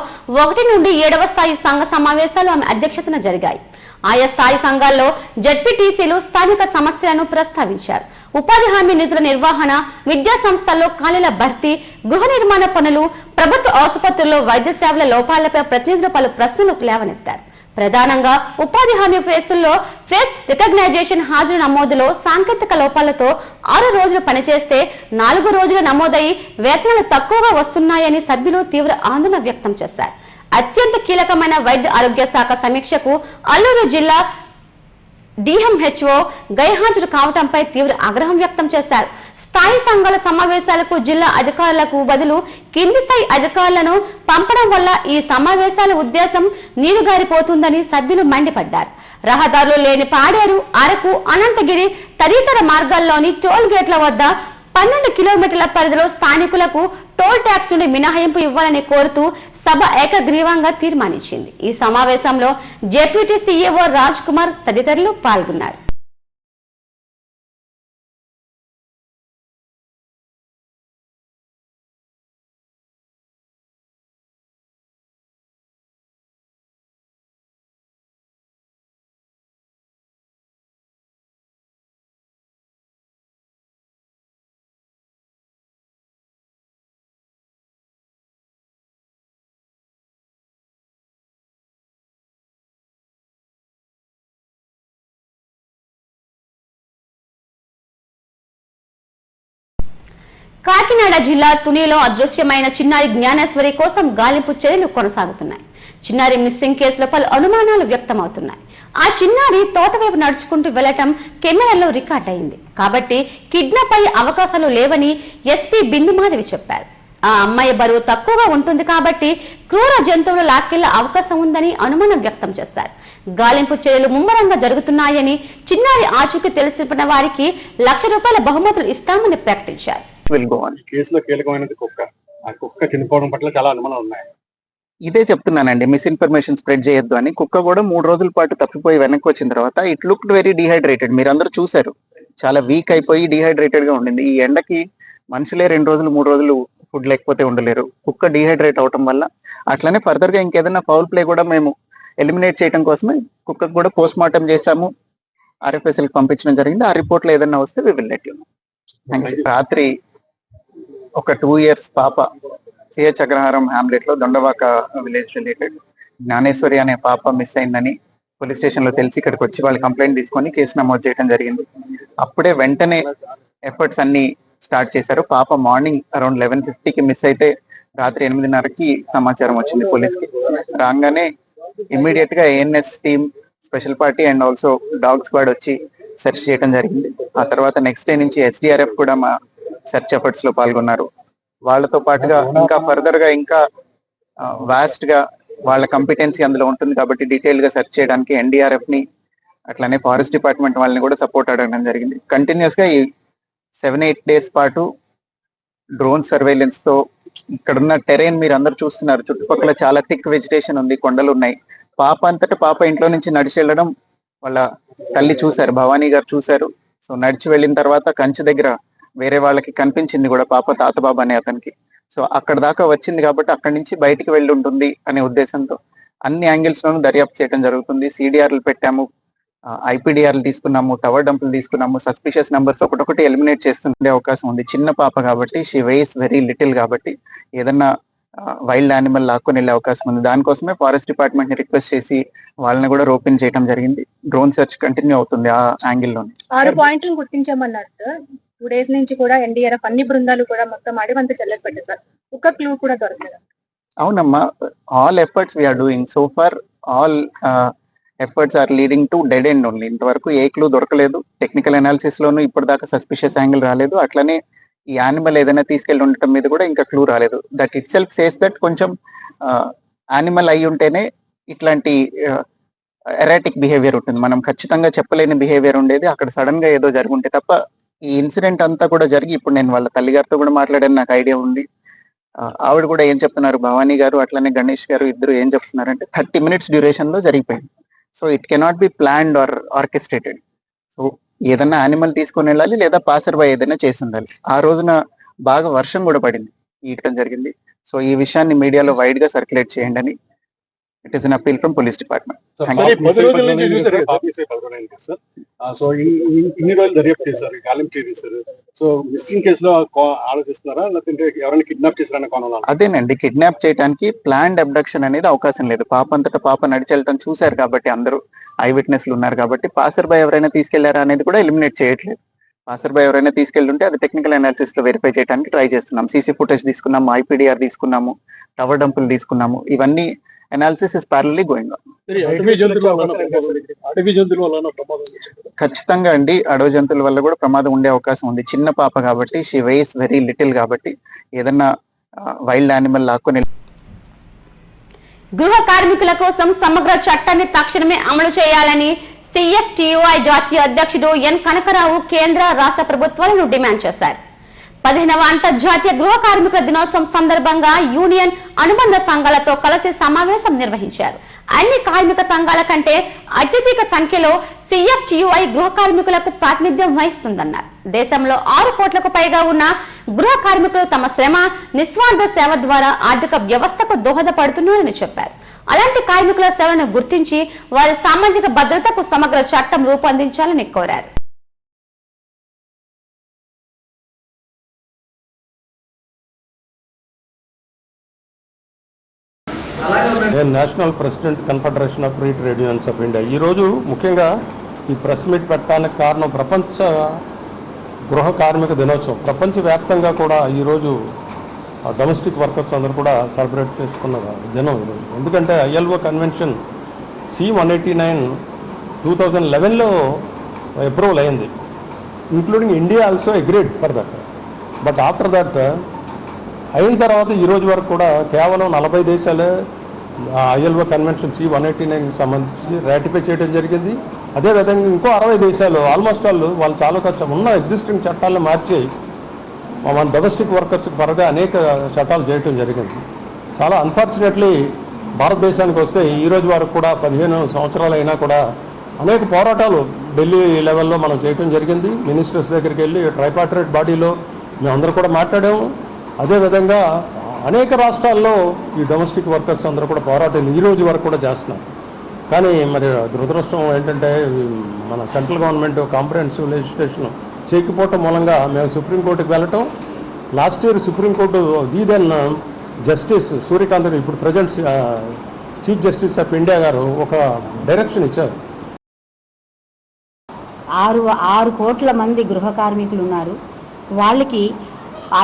1 నుండి 7వ స్థాయి సంఘ సమావేశాలు ఆమె అధ్యక్షతన జరిగాయి. ఆయా స్థాయి సంఘాల్లో జడ్పీటీసీలు స్థానిక సమస్యలను ప్రస్తావించారు. ఉపాధి హామీ నిధుల నిర్వహణ, విద్యా సంస్థల్లో ఖాళీల భర్తీ, గృహ నిర్మాణ పనులు, ప్రభుత్వ ఆసుపత్రుల్లో వైద్య సేవల లోపాలపై ప్రతినిధులు పలు ప్రశ్నలు లేవనెత్తారు. ప్రధానంగా ఉపాధి హామీ ఫేసుల్లో ఫేస్ రికగ్నైజేషన్ హాజరు నమోదులో సాంకేతిక లోపాలతో 6 రోజులు పనిచేస్తే 4 రోజులు నమోదై వేతనాలు తక్కువగా వస్తున్నాయని సభ్యులు తీవ్ర ఆందోళన వ్యక్తం చేశారు. అత్యంత కీలకమైన వైద్య ఆరోగ్య శాఖ సమీక్షకు అల్లూరు జిల్లా DMHO గైర్హాజరు కావడంపై తీవ్ర ఆగ్రహం వ్యక్తం చేశారు. స్థాయి సంఘాల సమావేశాలకు జిల్లా అధికారులకు బదులు కింది స్థాయి అధికారులను పంపడం వల్ల ఈ సమావేశాల ఉద్దేశం నీరుగారిపోతుందని సభ్యులు మండిపడ్డారు. రహదారులు లేని పాడేరు, అరకు, అనంతగిరి తదితర మార్గాల్లోని టోల్ గేట్ల వద్ద 12 కిలోమీటర్ల పరిధిలో స్థానికులకు టోల్ ట్యాక్స్ నుండి మినహాయింపు ఇవ్వాలని కోరుతూ సభ ఏకగ్రీవంగా తీర్మానించింది. ఈ సమావేశంలో జెడ్పీటీ CEO రాజ్ కుమార్ తదితరులు పాల్గొన్నారు. కాకినాడ జిల్లా తునిలో అదృశ్యమైన చిన్నారి జ్ఞానేశ్వరి కోసం గాలింపు చర్యలు కొనసాగుతున్నాయి. చిన్నారి మిస్సింగ్ కేసులో పలు అనుమానాలు వ్యక్తమవుతున్నాయి. ఆ చిన్నారి తోట వైపు నడుచుకుంటూ వెళ్లటం కెమెరాల్లో రికార్డ్ అయింది కాబట్టి కిడ్నాప్ అయ్యే అవకాశాలు లేవని ఎస్పీ బిందుమాధవి చెప్పారు. ఆ అమ్మాయి బరువు తక్కువగా ఉంటుంది కాబట్టి క్రూర జంతువులు లాక్కెళ్లే అవకాశం ఉందని అనుమానం వ్యక్తం చేశారు. గాలింపు చర్యలు ముమ్మరంగా జరుగుతున్నాయని, చిన్నారి ఆచూకీ తెలిసిన వారికి ₹1,00,000 బహుమతులు ఇస్తామని ప్రకటించారు. కేసులో కీలకమైనది కుక్క. ఆ కుక్క చనిపోవడం పట్ల చాలా అనుమానాలు ఉన్నాయి. ఇదే చెప్తున్నానండి, మిస్ఇన్ఫర్మేషన్ స్ప్రెడ్ చేయొద్దు అని. కుక్క కూడా 3 రోజుల పాటు తప్పిపోయి వెనక్కి వచ్చిన తర్వాత ఇట్ లుక్డ్ వెరీ డిహైడ్రేటెడ్. మీరు అందరూ చూసారు, చాలా వీక్ అయిపోయి డిహైడ్రేటెడ్ గా ఉండింది. ఈ ఎండకి మనుషులే 2 రోజులు 3 రోజులు ఫుడ్ లేకపోతే ఉండలేరు. కుక్క డిహైడ్రేట్ అవటం వల్ల అట్లనే ఫర్దర్ గా ఇంకేదైనా ఫౌల్ ప్లే కూడా మేము ఎలిమినేట్ చేయడం కోసమే కుక్కకు కూడా పోస్ట్ మార్టం చేశాము, RFSL పంపించడం జరిగింది. ఆ రిపోర్ట్ లో ఏదైనా వస్తే we will let you know. రాత్రి ఒక 2 years పాప CH అగ్రహారం హ్యామ్లెట్ లో దొండవాక విలేజ్ రిలేటెడ్ జ్ఞానేశ్వరి అనే పాప మిస్ అయిందని పోలీస్ స్టేషన్ లో తెలిసి ఇక్కడికి వచ్చి వాళ్ళు కంప్లైంట్ తీసుకొని కేసు నమోదు చేయడం జరిగింది. అప్పుడే వెంటనే ఎఫర్ట్స్ అన్ని స్టార్ట్ చేశారు. పాప మార్నింగ్ అరౌండ్ 11:50కి మిస్ అయితే రాత్రి 8:30కి సమాచారం వచ్చింది పోలీస్కి. రాగానే ఇమ్మీడియట్ గా ANS team, special party and also dog squad వచ్చి సెర్చ్ చేయడం జరిగింది. ఆ తర్వాత నెక్స్ట్ డే నుంచి SDRF కూడా మా సెర్చ్ ఎఫర్ట్స్ లో పాల్గొన్నారు. వాళ్ళతో పాటుగా ఇంకా ఫర్దర్ గా ఇంకా వాస్ట్ గా వాళ్ళ కంపిటెన్సీ అందులో ఉంటుంది కాబట్టి డీటెయిల్ గా సెర్చ్ చేయడానికి ఎన్డీఆర్ఎఫ్ ని అట్లానే ఫారెస్ట్ డిపార్ట్మెంట్ వాళ్ళని కూడా సపోర్ట్ అడగడం జరిగింది. కంటిన్యూస్ గా ఈ 7-8 డేస్ పాటు డ్రోన్ సర్వేలెన్స్ తో ఇక్కడున్న టెరైన్ మీరు అందరు చూస్తున్నారు. చుట్టుపక్కల చాలా థిక్ వెజిటేషన్ ఉంది, కొండలు ఉన్నాయి. పాప అంతటా పాప ఇంట్లో నుంచి నడిచి వెళ్ళడం వాళ్ళ తల్లి చూశారు, భవానీ గారు చూశారు. సో నడిచి వెళ్ళిన తర్వాత కంచి దగ్గర వేరే వాళ్ళకి కనిపించింది కూడా పాప, తాతబాబు అనే అతనికి. సో అక్కడ దాకా వచ్చింది కాబట్టి అక్కడి నుంచి బయటికి వెళ్ళి ఉంటుంది అనే ఉద్దేశంతో అన్ని యాంగిల్స్ లోనూ దర్యాప్తు చేయడం జరుగుతుంది. సిడిఆర్లు పెట్టాము, ఐపీడిఆర్లు తీసుకున్నాము, టవర్ డంపులు తీసుకున్నాము. సస్పిషియస్ నంబర్స్ ఒకటొకటి ఎలిమినేట్ చేస్తుండే అవకాశం ఉంది. చిన్న పాప కాబట్టి, షీ వెయిస్ వెరీ లిటిల్ కాబట్టి ఏదన్నా వైల్డ్ యానిమల్ లాక్కొని వెళ్ళే అవకాశం ఉంది. దానికోసమే ఫారెస్ట్ డిపార్ట్మెంట్ ని రిక్వెస్ట్ చేసి వాళ్ళని కూడా రోపిన్ చేయడం జరిగింది. డ్రోన్ సెర్చ్ కంటిన్యూ అవుతుంది ఆ యాంగిల్ లో. 6 పాయింట్లు గుర్తించామన్నారు సార్. 2 days నుంచి కూడా ఎన్డీఆర్ఎఫ్ అన్ని బృందాలు కూడా మొత్తం అడివంతా చెల్లెలు పెట్టారు సార్. ఒక క్లూ కూడా దొరకలేదు. అవునమ్మా, all efforts we are doing so far. All efforts are leading to dead end only. ఇంతవరకు ఏ క్లూ దొరకలేదు. టెక్నికల్ అనాలిసిస్ లోనూ ఇప్పటిదాకా సస్పిషియస్ యాంగిల్ రాలేదు. అట్లనే ఈ యానిమల్ ఏదైనా తీసుకెళ్లి ఉండటం మీద కూడా ఇంకా క్లూ రాలేదు. That it self says that కొంచెం యానిమల్ అయి ఉంటేనే ఇట్లాంటి ఎరాటిక్ బిహేవియర్ ఉంటుంది. మనం ఖచ్చితంగా చెప్పలేని బిహేవియర్ ఉండేది, అక్కడ సడన్ గా ఏదో జరుగుంటే తప్ప. ఈ ఇన్సిడెంట్ అంతా కూడా జరిగి ఇప్పుడు నేను వాళ్ళ తల్లిగారితో కూడా మాట్లాడాను, నాకు ఐడియా ఉంది. ఆవిడ కూడా ఏం చెప్తున్నారు, భవానీ గారు అట్లనే గణేష్ గారు ఇద్దరు ఏం చెప్తున్నారంటే 30 minutes డ్యూరేషన్ లో జరిగిపోయింది. So it cannot be planned or orchestrated. సో ఏదన్నా యానిమల్ తీసుకొని వెళ్ళాలి లేదా పాసర్ బై ఏదైనా చేసి ఉండాలి. ఆ రోజున బాగా వర్షం కూడా పడింది, ఈయటం జరిగింది. సో ఈ విషయాన్ని మీడియాలో వైడ్ గా సర్క్యులేట్ చేయండి అని it is an appeal from police department. So ఇన్ని రోజులు దర్యాప్తు చేశారు, గాలింపు చేశారు. సో మిస్సింగ్ కేసులో ఆలోచిస్తున్నారా, లేదంటే ఎవరైనా కిడ్నాప్ చేశారన్న కోణంలో? అదేనండి, కిడ్నాప్ చేయడానికి ప్లాన్డ్ అబ్డక్షన్ అనేది అవకాశం లేదు. పాప అంతటా పాప నడిచెళ్ళటం చూశారు కాబట్టి, అందరూ ఐ విట్నెస్లు ఉన్నారు కాబట్టి పాసర్ బై ఎవరైనా తీసుకెళ్లారా అనేది కూడా ఎలిమినేట్ చేయట్లేదు. పాసర్ బై ఎవరైనా తీసుకెళ్తుంటే అది టెక్నికల్ అనాలిసిస్ లో వెరిఫై చేయడానికి ట్రై చేస్తున్నాం. సీసీ ఫుటేజ్ తీసుకున్నాము, ఐపీడిఆర్ తీసుకున్నాము, టవర్ డంపులు తీసుకున్నాము. ఇవన్నీ అనాలిసిస్ ఇస్ ప్యారలీ గోయింగ్ ఆన్. ఖచ్చితంగా అండి, అడవి జంతువుల వల్ల కూడా ప్రమాదం ఉండే అవకాశం ఉంది. చిన్న పాప కాబట్టి, షీ వెయిస్ వెరీ లిటిల్ కాబట్టి ఏదన్నా వైల్డ్ యానిమల్ లాక్కొని. గృహ కార్మికుల కోసం సమగ్ర చట్టాన్ని తక్షణమే అమలు చేయాలని సిఎఫ్టియుఐ జాతీయ అధ్యక్షుడు ఎన్ కనకరావు కేంద్ర రాష్ట్ర ప్రభుత్వాలను డిమాండ్ చేశారు. 15వ అంతర్జాతీయ గృహ కార్మికుల దినోత్సవం సందర్భంగా యూనియన్ అనుబంధ సంఘాలతో కలిసి సమావేశం నిర్వహించారు. అన్ని కార్మిక సంఘాల కంటే అత్యధిక సంఖ్యలో సిఎఫ్టియుఐ గృహ కార్మికులకు ప్రాతినిధ్యం వహిస్తుందన్నారు. దేశంలో 6 కోట్లకు పైగా ఉన్న గృహ కార్మికులు తమ శ్రమ, నిస్వార్థ సేవ ద్వారా ఆర్థిక వ్యవస్థకు దోహదపడుతున్నారని చెప్పారు. అలాంటి కార్మికుల సేవలను గుర్తించి వారి సామాజిక భద్రతకు సమగ్ర చట్టం రూపొందించాలని కోరారు. నేను national president confederation of free trade unions of India. ఈరోజు ముఖ్యంగా ఈ ప్రెస్ మీట్ పెట్టడానికి కారణం ప్రపంచ గృహ కార్మిక దినోత్సవం. ప్రపంచవ్యాప్తంగా కూడా ఈరోజు డొమెస్టిక్ వర్కర్స్ అందరూ కూడా సెలబ్రేట్ చేసుకున్న దినం ఈరోజు. ఎందుకంటే ఐఎల్ఓ కన్వెన్షన్ C-189 2011లో అప్రూవల్ అయింది, including India also agreed for that. But after that అయిన తర్వాత ఈరోజు వరకు కూడా కేవలం 40 దేశాలే ఐఎల్ఓ కన్వెన్షన్ C-189 సంబంధించి రాటిఫై చేయడం జరిగింది. అదేవిధంగా ఇంకో 60 దేశాలు ఆల్మోస్ట్ వాళ్ళ తాలూకా ఉన్న ఎగ్జిస్టింగ్ చట్టాలను మార్చి మన డొమెస్టిక్ వర్కర్స్కి పరంగా అనేక చట్టాలు చేయడం జరిగింది. చాలా అన్ఫార్చునేట్లీ భారతదేశానికి వస్తే ఈరోజు వరకు కూడా 15 సంవత్సరాలు అయినా కూడా అనేక పోరాటాలు ఢిల్లీ లెవెల్లో మనం చేయడం జరిగింది. మినిస్టర్స్ దగ్గరికి వెళ్ళి ట్రైపార్టరేట్ బాడీలో మేమందరూ కూడా మాట్లాడాము. అదేవిధంగా అనేక రాష్ట్రాల్లో ఈ డొమెస్టిక్ వర్కర్స్ అందరూ కూడా పోరాటాలు ఈ రోజు వరకు కూడా చేస్తున్నారు. కానీ మరి దురదృష్టం ఏంటంటే మన సెంట్రల్ గవర్నమెంట్ కాంప్రహెన్సివ్ లెజిస్లేషన్ చేయకపోవటం మూలంగా మేము సుప్రీంకోర్టుకి వెళ్ళటం. Last year supreme court the then justice Suryakant, ఇప్పుడు present chief justice of India గారు ఒక డైరెక్షన్ ఇచ్చారు. 6 కోట్ల మంది గృహ కార్మికులు ఉన్నారు. వాళ్ళకి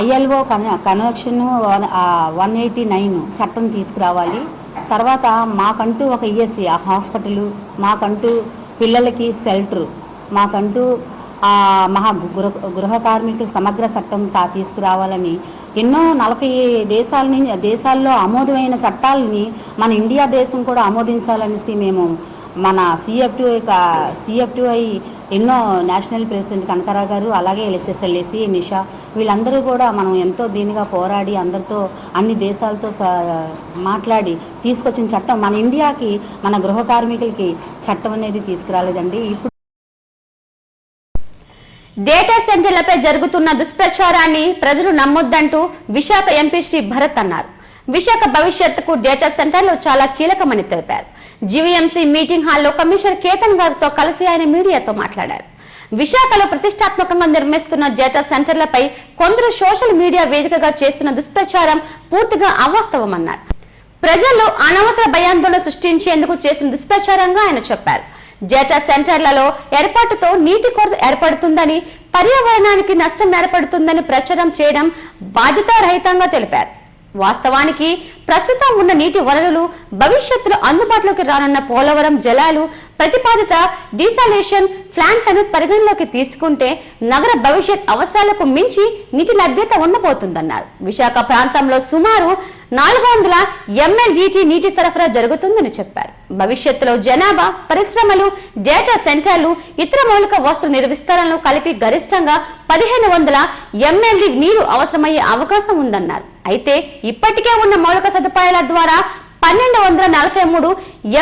ఐఎల్ఓ కన్వెన్షన్ 189 చట్టం తీసుకురావాలి. తర్వాత మాకంటూ ఒక ఈఎస్సి హాస్పిటల్, మాకంటూ పిల్లలకి షెల్టర్, మాకంటూ గృహ కార్మికుల సమగ్ర చట్టం తీసుకురావాలని ఎన్నో 40 దేశాల్లో ఆమోదమైన చట్టాలని మన ఇండియా దేశం కూడా ఆమోదించాలనేసి మేము మన సిఎఫ్టిఐ ఎన్నో నేషనల్ ప్రెసిడెంట్ కనకరావు గారు, అలాగే ఎస్ఎస్ఎల్ఏసి నిషా వీళ్ళందరూ కూడా మనం ఎంతో దీనిగా పోరాడి అందరితో అన్ని దేశాలతో మాట్లాడి తీసుకొచ్చిన చట్టం మన ఇండియాకి, మన గృహ కార్మికులకి చట్టం అనేది తీసుకురాలేదండి. ఇప్పుడు డేటా సెంటర్లపై జరుగుతున్న దుష్ప్రచారాన్ని ప్రజలు నమ్మొద్దంటూ విశాఖ ఎంపీ శ్రీ భరత్ అన్నారు. విశాఖ భవిష్యత్తుకు డేటా సెంటర్లు చాలా కీలకమని తెలిపారు. జీవీఎంసీ మీటింగ్ హాల్లో కమిషనర్ కేతన్ గారితో కలిసి ఆయన మీడియాతో మాట్లాడారు. విశాఖలో ప్రతిష్టాత్మకంగా నిర్మిస్తున్న డేటా సెంటర్లపై కొందరు సోషల్ మీడియా వేదికగా చేస్తున్న దుష్ప్రచారం పూర్తిగా అవాస్తవమన్నారు. ప్రజల్లో అనవసర భయాందోళన సృష్టించేందుకు చేసిన దుష్ప్రచారంగా ఆయన చెప్పారు. డేటా సెంటర్లలో ఏర్పాటుతో నీటి కొరత ఏర్పడుతుందని, పర్యావరణానికి నష్టం ఏర్పడుతుందని ప్రచారం చేయడం బాధ్యతారహితంగా తెలిపారు. వాస్తవానికి ప్రస్తుతం ఉన్న నీటి వనరులు, భవిష్యత్తులో అందుబాటులోకి రానున్న పోలవరం జలాలు, ప్రతిపాదిత డీసాలేషన్ ప్లాంట్లను పరిగణలోకి తీసుకుంటే నగర భవిష్యత్ అవసరాలకు మించి నీటి లభ్యత ఉండబోతుందన్నారు. విశాఖ ప్రాంతంలో సుమారు 400 MLDT నీటి సరఫరా జరుగుతుందని చెప్పారు. భవిష్యత్తులో జనాభా, పరిశ్రమలు, డేటా సెంటర్లు, ఇతర మౌలిక వస్తువుల విస్తరణలు కలిపి గరిష్టంగా 1500 MLD నీరు అవసరమయ్యే అవకాశం ఉందన్నారు. అయితే ఇప్పటికే ఉన్న మౌలిక సదుపాయాల ద్వారా 1243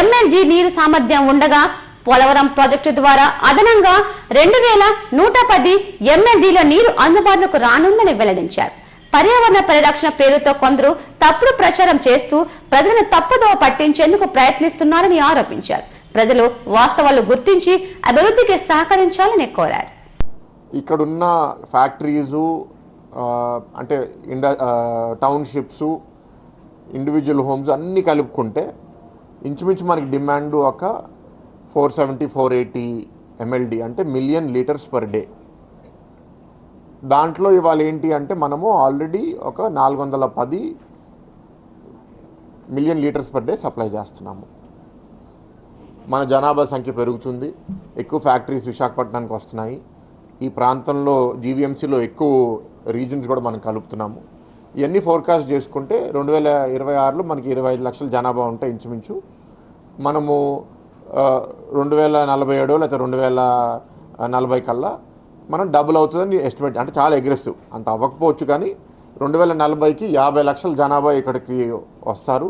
MLD నీరు సామర్థ్యం ఉండగా, పోలవరం ప్రాజెక్టు ద్వారా అదనంగా 2110 MLDల నీరు అందుబాటులోకి రానుందని వెల్లడించారు. పర్యావరణ పరిరక్షణ పేరుతో కొందరు తప్పుడు ప్రచారం చేస్తూ ప్రజలను తప్పుదోవ పట్టించేందుకు ప్రయత్నిస్తున్నారని ఆరోపించారు. ప్రజలు వాస్తవాలు గుర్తించి అభివృద్ధికి సహకరించాలని కోరారు. ఇక్కడున్న ఫ్యాక్టరీసు, అంటే టౌన్షిప్స్, ఇండివిజువల్ హోమ్స్ అన్నీ కలుపుకుంటే ఇంచుమించు మనకి డిమాండ్ ఒక 470-480 MLD, అంటే మిలియన్ లీటర్స్ పర్ డే. దాంట్లో ఇవాళ ఏంటి అంటే మనము ఆల్రెడీ ఒక 410 million litres per day supply చేస్తున్నాము. మన జనాభా సంఖ్య పెరుగుతుంది, ఎక్కువ ఫ్యాక్టరీస్ విశాఖపట్నానికి వస్తున్నాయి. ఈ ప్రాంతంలో జీవీఎంసీలో ఎక్కువ రీజన్స్ కూడా మనం కలుపుతున్నాము. ఇవన్నీ ఫోర్కాస్ట్ చేసుకుంటే 2026లో మనకి 25 లక్షల జనాభా ఉంటే ఇంచుమించు మనము 2047 లేకపోతే 2040 కల్లా మనం డబుల్ అవుతుందని ఎస్టిమేట్. అంటే చాలా అగ్రెసివ్, అంత అవ్వకపోవచ్చు కానీ 2040కి 50 లక్షల జనాభా ఇక్కడికి వస్తారు.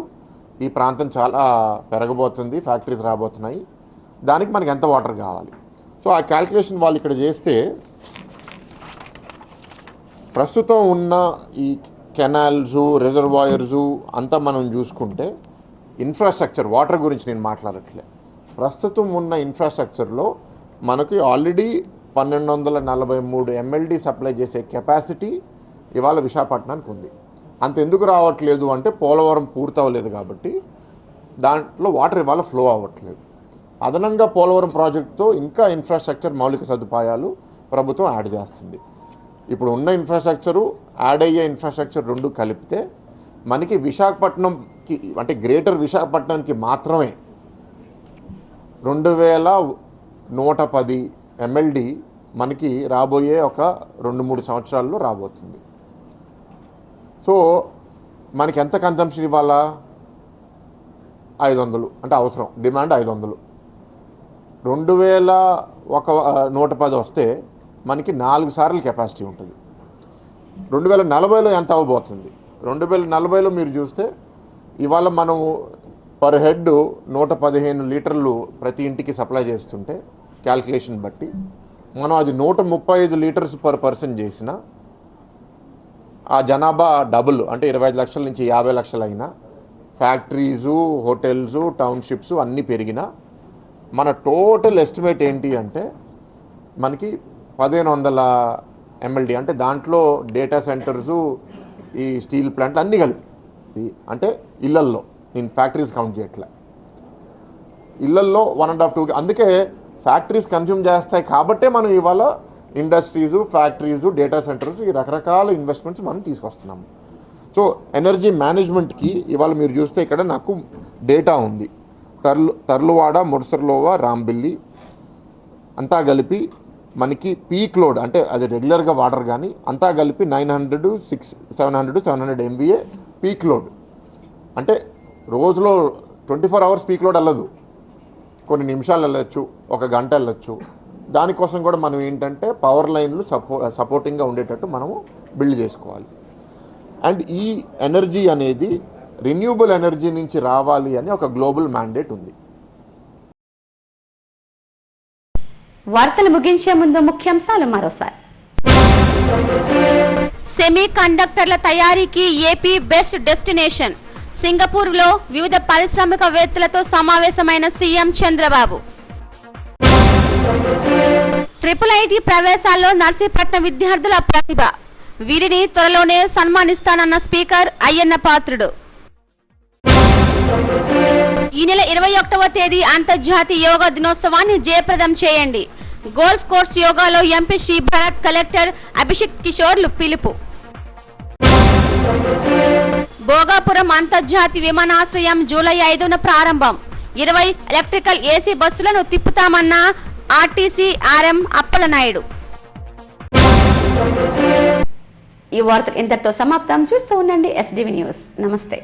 ఈ ప్రాంతం చాలా పెరగబోతుంది, ఫ్యాక్టరీస్ రాబోతున్నాయి. దానికి మనకి ఎంత వాటర్ కావాలి? సో ఆ క్యాల్కులేషన్ వాళ్ళు ఇక్కడ చేస్తే ప్రస్తుతం ఉన్న ఈ కెనాల్సు, రిజర్వాయర్సు అంతా మనం చూసుకుంటే ఇన్ఫ్రాస్ట్రక్చర్, వాటర్ గురించి నేను మాట్లాడట్లే, ప్రస్తుతం ఉన్న ఇన్ఫ్రాస్ట్రక్చర్లో మనకి ఆల్రెడీ 1243 MLD సప్లై చేసే కెపాసిటీ ఇవాళ విశాఖపట్నానికి ఉంది. అంత ఎందుకు రావట్లేదు అంటే పోలవరం పూర్తవలేదు కాబట్టి దాంట్లో వాటర్ ఇవాళ ఫ్లో అవ్వట్లేదు. అదనంగా పోలవరం ప్రాజెక్టుతో ఇంకా ఇన్ఫ్రాస్ట్రక్చర్, మౌలిక సదుపాయాలు ప్రభుత్వం యాడ్ చేస్తుంది. ఇప్పుడు ఉన్న ఇన్ఫ్రాస్ట్రక్చరు, యాడ్ అయ్యే ఇన్ఫ్రాస్ట్రక్చర్ రెండు కలిపితే మనకి విశాఖపట్నంకి, అంటే గ్రేటర్ విశాఖపట్నానికి మాత్రమే 2110 MLD మనకి రాబోయే ఒక 2-3 సంవత్సరాల్లో రాబోతుంది. సో మనకి ఎంత కన్జంప్షన్ ఇవ్వాలా? 500, అంటే అవసరం, డిమాండ్ 500. 2110 వస్తే మనకి 4 సార్లు కెపాసిటీ ఉంటుంది. 2040లో ఎంత అవ్వబోతుంది? 2040లో మీరు చూస్తే ఇవాళ మనం పర్ హెడ్ 115 లీటర్లు ప్రతి ఇంటికి సప్లై చేస్తుంటే క్యాల్కులేషన్ బట్టి మనం అది 135 లీటర్స్ పర్ పర్సన్ చేసిన ఆ జనాభా డబుల్, అంటే 25 లక్షల నుంచి 50 లక్షలు అయినా, ఫ్యాక్టరీసు, హోటల్సు, టౌన్షిప్స్ అన్నీ పెరిగినా మన టోటల్ ఎస్టిమేట్ ఏంటి అంటే మనకి 1500 MLD, అంటే దాంట్లో డేటా సెంటర్సు, ఈ స్టీల్ ప్లాంట్లు అన్నీ కలిపి, అంటే ఇళ్లల్లో, నేను ఫ్యాక్టరీస్ కౌంట్ చేయట్లే, ఇళ్లల్లో 1.5-2. అందుకే ఫ్యాక్టరీస్ కన్జ్యూమ్ చేస్తాయి కాబట్టే మనం ఇవాళ ఇండస్ట్రీసు, ఫ్యాక్టరీసు, డేటా సెంటర్స్, ఈ రకరకాల ఇన్వెస్ట్మెంట్స్ మనం తీసుకొస్తున్నాము. సో ఎనర్జీ మేనేజ్మెంట్కి ఇవాళ మీరు చూస్తే ఇక్కడ నాకు డేటా ఉంది. తర్లువాడ, ముడసర్లోవా, రాంబిల్లి అంతా కలిపి మనకి పీక్ లోడ్ అంటే అది రెగ్యులర్గా వాడరు కానీ అంతా కలిపి 700 MVA పీక్ లోడ్. అంటే రోజులో 24 అవర్స్ పీక్ లోడ్ వెళ్ళదు, కొన్ని నిమిషాలు వెళ్ళచ్చు, ఒక గంట వెళ్ళచ్చు. దానికోసం కూడా మనం ఏంటంటే పవర్ లైన్లు సపోర్టింగ్గా ఉండేటట్టు మనము బిల్డ్ చేసుకోవాలి. అండ్ ఈ ఎనర్జీ అనేది రెన్యూబుల్ ఎనర్జీ నుంచి రావాలి అని ఒక గ్లోబల్ మ్యాండేట్ ఉంది. వార్తలు ముగించే ముందు ముఖ్యాంశాలు మరోసారి. సెమీ కండక్టర్ల తయారీకి ఏపీ బెస్ట్ డెస్టినేషన్. సింగపూర్లో వివిధ పారిశ్రామికవేత్తలతో సమావేశమైన సీఎం చంద్రబాబు. IIIT ప్రవేశాల్లో నర్సీపట్నం విద్యార్థుల ప్రతిభ. వీరిని త్వరలోనే సన్మానిస్తానన్న స్పీకర్ అయ్యన్న పాత్రుడు. ఈ నెల 21వ తేదీ అంతర్జాతీయ యోగా దినోత్సవాన్ని జయప్రదం చేయండి. గోల్ఫ్ కోర్స్ యోగాలో ఎంపీ శ్రీ భరత్, కలెక్టర్ అభిషేక్ కిషోర్లు పిలుపు. భోగాపురం అంతర్జాతీయ విమానాశ్రయం జూలై 5న ప్రారంభం. 20 ఎలక్ట్రికల్ ఏసీ బస్సులను తిప్పుతామన్న ఆర్టీసీ ఆర్ఎం అప్పలనాయుడు. ఈ వార్తలు ఇంతటితో సమాప్తం. చూస్తూ ఉండండి SDV న్యూస్. నమస్తే.